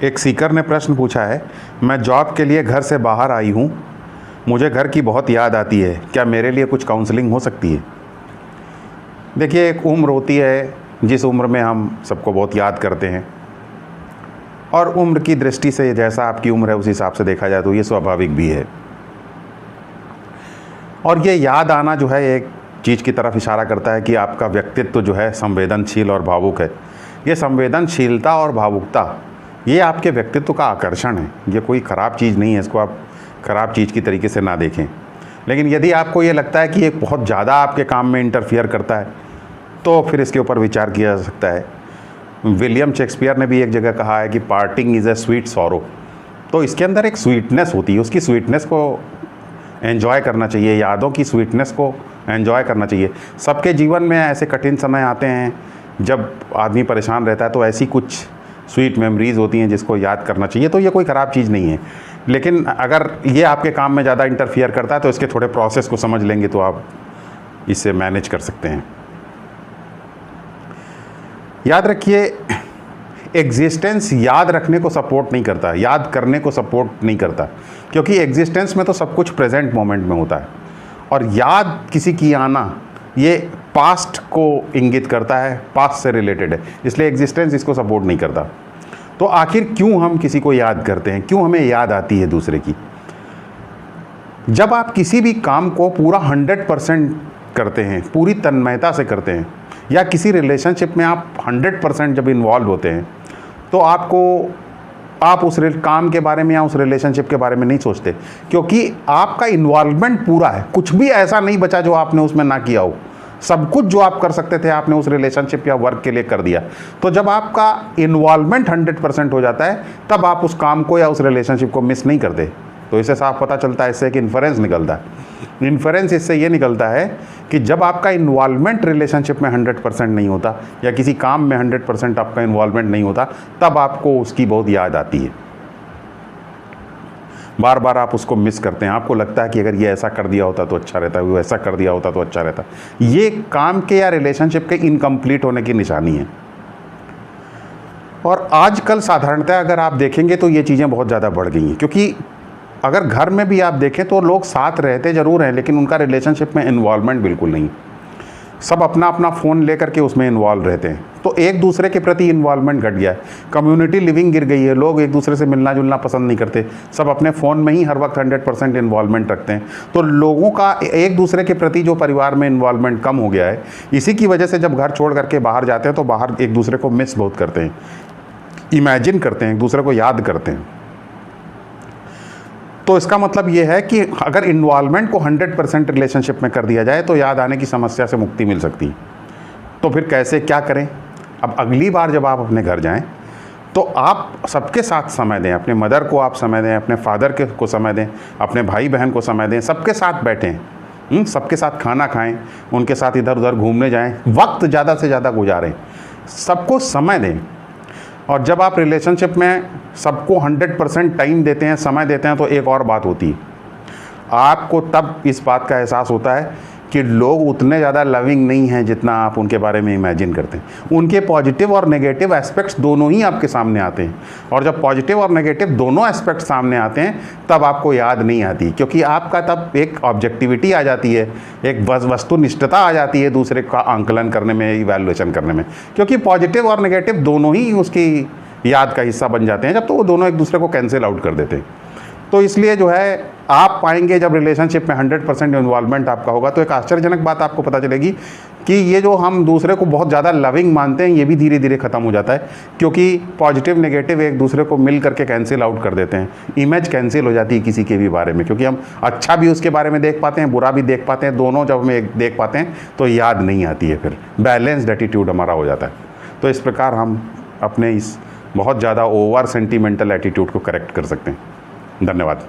एक सीकर ने प्रश्न पूछा है, मैं जॉब के लिए घर से बाहर आई हूँ, मुझे घर की बहुत याद आती है, क्या मेरे लिए कुछ काउंसलिंग हो सकती है? देखिए, एक उम्र होती है जिस उम्र में हम सबको बहुत याद करते हैं, और उम्र की दृष्टि से जैसा आपकी उम्र है उस हिसाब से देखा जाए तो ये स्वाभाविक भी है। और ये याद आना जो है एक चीज़ की तरफ इशारा करता है कि आपका व्यक्तित्व जो है संवेदनशील और भावुक है। ये संवेदनशीलता और भावुकता ये आपके व्यक्तित्व का आकर्षण है, ये कोई ख़राब चीज़ नहीं है, इसको आप ख़राब चीज़ की तरीके से ना देखें। लेकिन यदि आपको ये लगता है कि ये बहुत ज़्यादा आपके काम में इंटरफियर करता है तो फिर इसके ऊपर विचार किया जा सकता है। विलियम शेक्सपियर ने भी एक जगह कहा है कि parting is a sweet sorrow. तो इसके अंदर एक स्वीटनेस होती है, उसकी स्वीटनेस को एंजॉय करना चाहिए, यादों की स्वीटनेस को एंजॉय करना चाहिए। सबके जीवन में ऐसे कठिन समय आते हैं जब आदमी परेशान रहता है, तो ऐसी कुछ स्वीट मेमोरीज़ होती हैं जिसको याद करना चाहिए। तो ये कोई ख़राब चीज़ नहीं है, लेकिन अगर ये आपके काम में ज़्यादा इंटरफियर करता है तो इसके थोड़े प्रोसेस को समझ लेंगे तो आप इससे मैनेज कर सकते हैं। याद रखिए, एग्जिस्टेंस याद रखने को सपोर्ट नहीं करता, याद करने को सपोर्ट नहीं करता, क्योंकि एग्जिस्टेंस में तो सब कुछ प्रेजेंट मोमेंट में होता है, और याद किसी की आना ये पास्ट को इंगित करता है, पास्ट से रिलेटेड है, इसलिए एग्जिस्टेंस इसको सपोर्ट नहीं करता। तो आखिर क्यों हम किसी को याद करते हैं, क्यों हमें याद आती है दूसरे की? जब आप किसी भी काम को पूरा 100% करते हैं, पूरी तन्मयता से करते हैं, या किसी रिलेशनशिप में आप 100% जब इन्वॉल्व होते हैं, तो आप उस काम के बारे में या उस रिलेशनशिप के बारे में नहीं सोचते, क्योंकि आपका इन्वॉल्वमेंट पूरा है। कुछ भी ऐसा नहीं बचा जो आपने उसमें ना किया हो, सब कुछ जो आप कर सकते थे आपने उस रिलेशनशिप या वर्क के लिए कर दिया। तो जब आपका इन्वॉल्वमेंट 100% हो जाता है, तब आप उस काम को या उस रिलेशनशिप को मिस नहीं करते। तो इसे साफ पता चलता है, इससे एक इन्फरेंस निकलता है। इन्फरेंस इससे ये निकलता है कि जब आपका इन्वॉल्वमेंट रिलेशनशिप में 100% नहीं होता, या किसी काम में 100% आपका इन्वॉल्वमेंट नहीं होता, तब आपको उसकी बहुत याद आती है। बार बार आप उसको मिस करते हैं, आपको लगता है कि अगर ये ऐसा कर दिया होता तो अच्छा रहता, वो ऐसा कर दिया होता तो अच्छा रहता। ये काम के या रिलेशनशिप के इनकम्प्लीट होने की निशानी है। और आजकल साधारणतः अगर आप देखेंगे तो ये चीज़ें बहुत ज़्यादा बढ़ गई हैं, क्योंकि अगर घर में भी आप देखें तो लोग साथ रहते ज़रूर हैं, लेकिन उनका रिलेशनशिप में इन्वॉल्वमेंट बिल्कुल नहीं। सब अपना अपना फ़ोन लेकर के उसमें इन्वॉल्व रहते हैं, तो एक दूसरे के प्रति इन्वॉल्वमेंट घट गया है। कम्युनिटी लिविंग गिर गई है, लोग एक दूसरे से मिलना जुलना पसंद नहीं करते, सब अपने फ़ोन में ही हर वक्त 100% इन्वॉल्वमेंट रखते हैं। तो लोगों का एक दूसरे के प्रति जो परिवार में इन्वॉल्वमेंट कम हो गया है। इसी की वजह से जब घर छोड़ करके बाहर जाते हैं तो बाहर एक दूसरे को मिस बहुत करते हैं, इमेजिन करते हैं, एक दूसरे को याद करते हैं। तो इसका मतलब ये है कि अगर इन्वॉल्वमेंट को 100% रिलेशनशिप में कर दिया जाए तो याद आने की समस्या से मुक्ति मिल सकती है। तो फिर कैसे, क्या करें? अब अगली बार जब आप अपने घर जाएं तो आप सबके साथ समय दें, अपने मदर को आप समय दें, अपने फादर को समय दें, अपने भाई बहन को समय दें, सबके साथ बैठें, सबके साथ खाना खाएं, उनके साथ इधर उधर घूमने जाएं, वक्त ज़्यादा से ज़्यादा गुजारें, सबको समय दें। और जब आप रिलेशनशिप में सबको 100% टाइम देते हैं, समय देते हैं, तो एक और बात होती है, आपको तब इस बात का एहसास होता है कि लोग उतने ज़्यादा लविंग नहीं हैं जितना आप उनके बारे में इमेजिन करते हैं। उनके पॉजिटिव और नेगेटिव एस्पेक्ट्स दोनों ही आपके सामने आते हैं, और जब पॉजिटिव और नेगेटिव दोनों एस्पेक्ट्स सामने आते हैं तब आपको याद नहीं आती, क्योंकि आपका तब एक ऑब्जेक्टिविटी आ जाती है, एक वस्तुनिष्ठता आ जाती है दूसरे का आंकलन करने में, इवैल्यूएशन करने में, क्योंकि पॉजिटिव और नेगेटिव दोनों ही उसकी याद का हिस्सा बन जाते हैं, जब तो वो दोनों एक दूसरे को कैंसिल आउट कर देते हैं। तो इसलिए जो है आप पाएंगे जब रिलेशनशिप में 100% इन्वॉल्वमेंट आपका होगा, तो एक आश्चर्यजनक बात आपको पता चलेगी कि ये जो हम दूसरे को बहुत ज़्यादा लविंग मानते हैं ये भी धीरे धीरे ख़त्म हो जाता है, क्योंकि पॉजिटिव नेगेटिव एक दूसरे को मिल करके कैंसिल आउट कर देते हैं। इमेज कैंसिल हो जाती है किसी के भी बारे में, क्योंकि हम अच्छा भी उसके बारे में देख पाते हैं, बुरा भी देख पाते हैं, दोनों जब हम एक देख पाते हैं तो याद नहीं आती है, फिर बैलेंस्ड एटीट्यूड हमारा हो जाता है। तो इस प्रकार हम अपने इस बहुत ज़्यादा ओवर सेंटिमेंटल एटीट्यूड को करेक्ट कर सकते हैं। धन्यवाद।